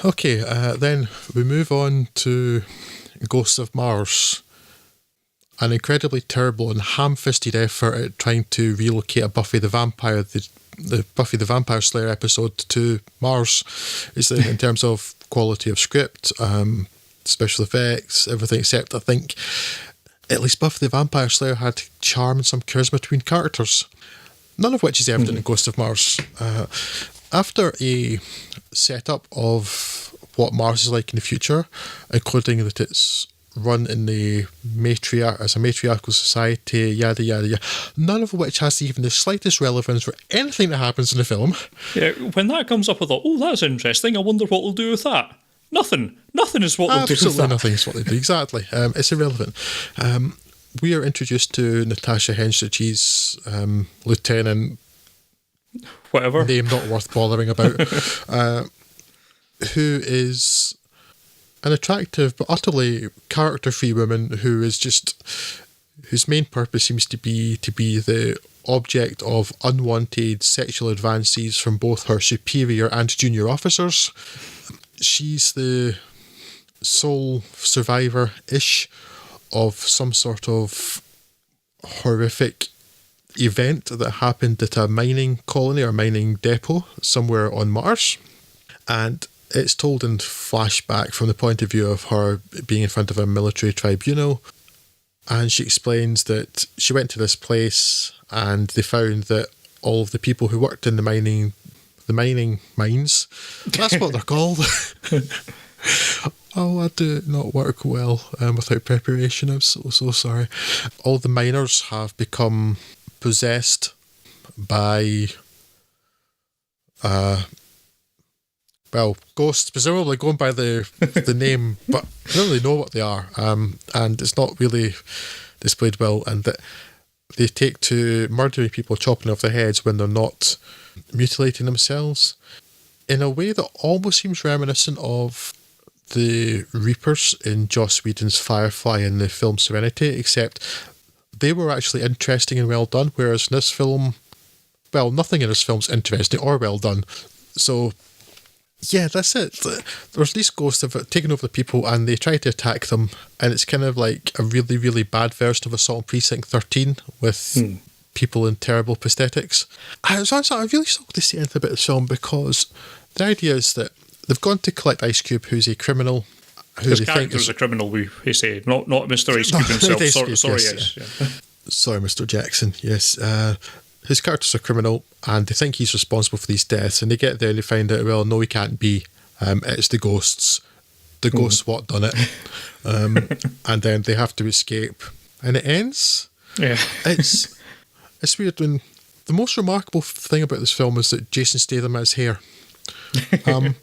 Okay, then we move on to Ghosts of Mars. An incredibly terrible and ham-fisted effort at trying to relocate a Buffy the Vampire, the Buffy the Vampire Slayer episode to Mars, is in terms of quality of script, special effects, everything, except I think at least Buffy the Vampire Slayer had charm and some charisma between characters, none of which is evident in Ghost of Mars. After a setup of what Mars is like in the future, including that it's run in the as a matriarchal society, yada yada yada, none of which has even the slightest relevance for anything that happens in the film. Yeah, when that comes up, I thought, oh, that's interesting. I wonder what they'll do with that. Nothing is what they'll do with that. Absolutely nothing is what they do, exactly. It's irrelevant. We are introduced to Natasha Henstridge's lieutenant, whatever name not worth bothering about, who is an attractive but utterly character-free woman whose main purpose seems to be the object of unwanted sexual advances from both her superior and junior officers. She's the sole survivor-ish of some sort of horrific event that happened at a mining colony or mining depot somewhere on Mars. And it's told in flashback from the point of view of her being in front of a military tribunal. And she explains that she went to this place and they found that all of the people who worked in the mining mines, that's what they're called. Oh, I do not work well without preparation. I'm so sorry. All the miners have become possessed by ghosts, presumably going by the name, but I don't really know what they are, and it's not really displayed well, and that they take to murdering people, chopping off their heads when they're not mutilating themselves, in a way that almost seems reminiscent of the Reapers in Joss Whedon's Firefly in the film Serenity, except they were actually interesting and well done, whereas in this film, well, nothing in this film's interesting or well done. So yeah, that's it. There's these ghosts that have taken over the people and they try to attack them, and it's kind of like a really, really bad version of Assault on Precinct 13 with people in terrible prosthetics. I really struggle to say anything about this film because the idea is that they've gone to collect Ice Cube, who's a criminal. His character's a criminal, we say, not Mr. Ice Cube himself. Sorry, yes. Yeah. Sorry, Mr. Jackson, yes. His character's a criminal and they think he's responsible for these deaths, and they get there and they find out, well, no, he can't be. It's the ghosts. The ghosts what done it. And then they have to escape. And it ends. Yeah. It's weird. When the most remarkable thing about this film is that Jason Statham has hair. I'm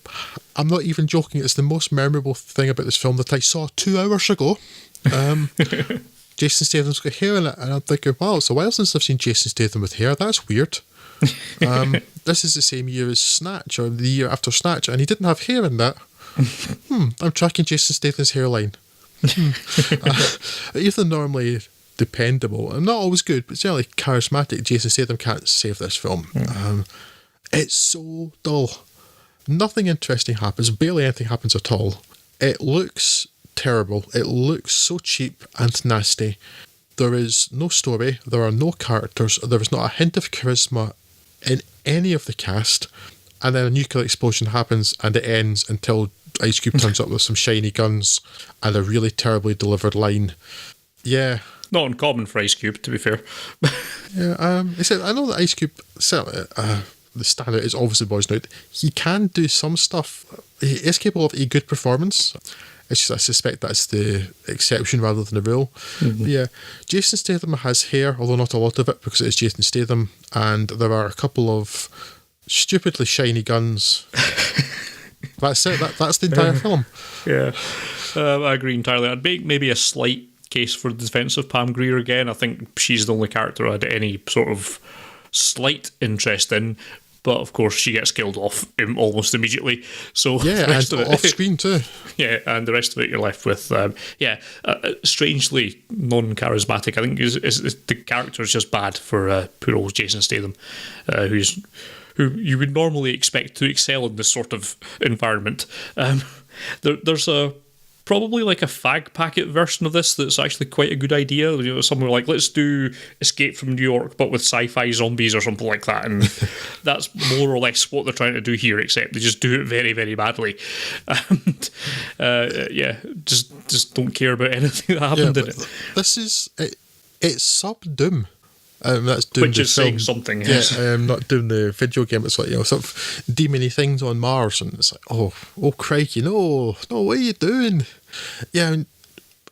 not even joking. It's the most memorable thing about this film that I saw 2 hours ago. Jason Statham's got hair in it, and I'm thinking, wow, it's a while since I've seen Jason Statham with hair. That's weird. This is the same year as Snatch, or the year after Snatch, and he didn't have hair in that. I'm tracking Jason Statham's hairline. Even normally dependable, and not always good, but certainly charismatic Jason Statham can't save this film. It's so dull. Nothing interesting happens. Barely anything happens at all. It looks terrible. It looks so cheap and nasty. There is no story. There are no characters. There is not a hint of charisma in any of the cast. And then a nuclear explosion happens and it ends until Ice Cube turns up with some shiny guns and a really terribly delivered line. Yeah. Not uncommon for Ice Cube, to be fair. Yeah. I know that Ice Cube, certainly, the standout is obviously Boys Night. He can do some stuff. He is capable of a good performance. It's just I suspect that's the exception rather than the rule. But yeah, Jason Statham has hair, although not a lot of it because it is Jason Statham, and there are a couple of stupidly shiny guns. That's it. That's the entire film. Yeah, I agree entirely. I'd make maybe a slight case for the defence of Pam Grier again. I think she's the only character I had any sort of slight interest in. But of course, she gets killed off almost immediately. So yeah, and off screen too. Yeah, and the rest of it you're left with, strangely non-charismatic. I think is the character is just bad for poor old Jason Statham, who's who you would normally expect to excel in this sort of environment. There's probably like a fag packet version of this that's actually quite a good idea. You know, somewhere like, let's do Escape from New York but with sci-fi zombies or something like that, and that's more or less what they're trying to do here, except they just do it very, very badly. And just don't care about anything that happened in it. This is it's sub Doom. That's doing which the is film. saying something. Yeah, not doing the video game. It's like, you know, sort of demony things on Mars, and it's like, oh crikey, no, what are you doing? Yeah,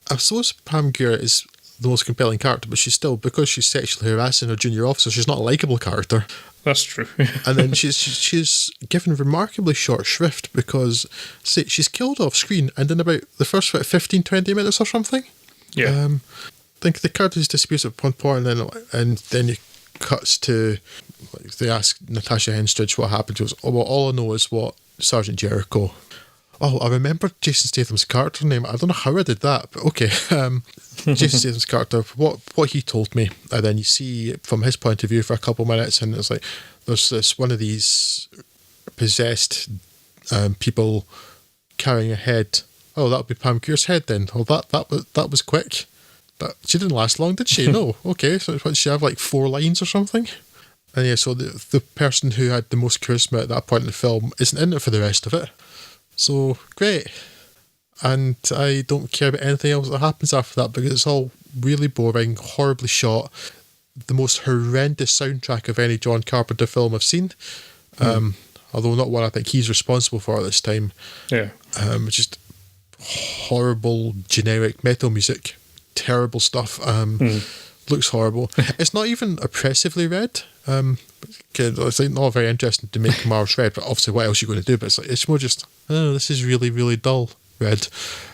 I suppose Pam Grier is the most compelling character, but she's still, because she's sexually harassing her junior officer, she's not a likeable character. That's true. And then she's given remarkably short shrift, because she's killed off screen, and in about the first 15-20 minutes or something. Yeah. I think the character is disputed at one point, and then it cuts to, like, they ask Natasha Henstridge what happened. She goes, oh, well, all I know is what Sergeant Jericho. Oh, I remember Jason Statham's character name. I don't know how I did that, but okay. Jason Statham's character, what he told me, and then you see from his point of view for a couple of minutes, and it's like there's this one of these possessed people carrying a head. Oh, that would be Pam Grier's head then. Oh, that was quick. But she didn't last long, did she? No. Okay, so what, she have like 4 lines or something? And yeah, so the person who had the most charisma at that point in the film isn't in it for the rest of it. So, great. And I don't care about anything else that happens after that, because it's all really boring, horribly shot, the most horrendous soundtrack of any John Carpenter film I've seen. Although not one I think he's responsible for at this time. Yeah. Just horrible, generic metal music. Terrible stuff. Looks horrible. It's not even oppressively red. It's like not very interesting to make Mars red, but obviously what else are you going to do? But it's like, it's more just, oh, this is really, really dull red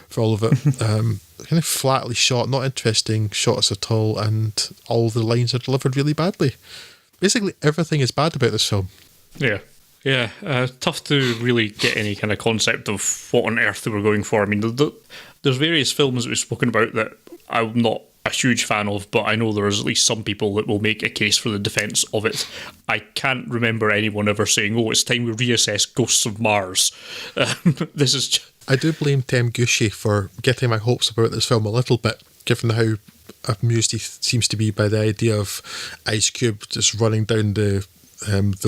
for all of it. Kind of flatly shot, not interesting shots at all, and all the lines are delivered really badly. Basically everything is bad about this film. Yeah. Yeah, tough to really get any kind of concept of what on earth they were going for. I mean, there's various films that we've spoken about that I'm not a huge fan of, but I know there's at least some people that will make a case for the defence of it. I can't remember anyone ever saying, oh, it's time we reassess Ghosts of Mars. This is I do blame Temguchi for getting my hopes about this film a little bit, given how amused he seems to be by the idea of Ice Cube just running down the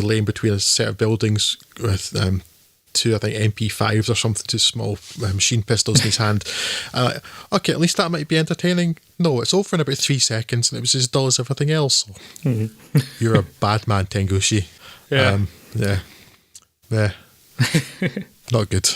lane between a set of buildings with 2, I think, MP5s or something, 2 small machine pistols in his hand. Okay, at least that might be entertaining. No, it's over in about 3 seconds, and it was as dull as everything else. Mm-hmm. You're a bad man, Tenguchi. Yeah. Yeah. Not good.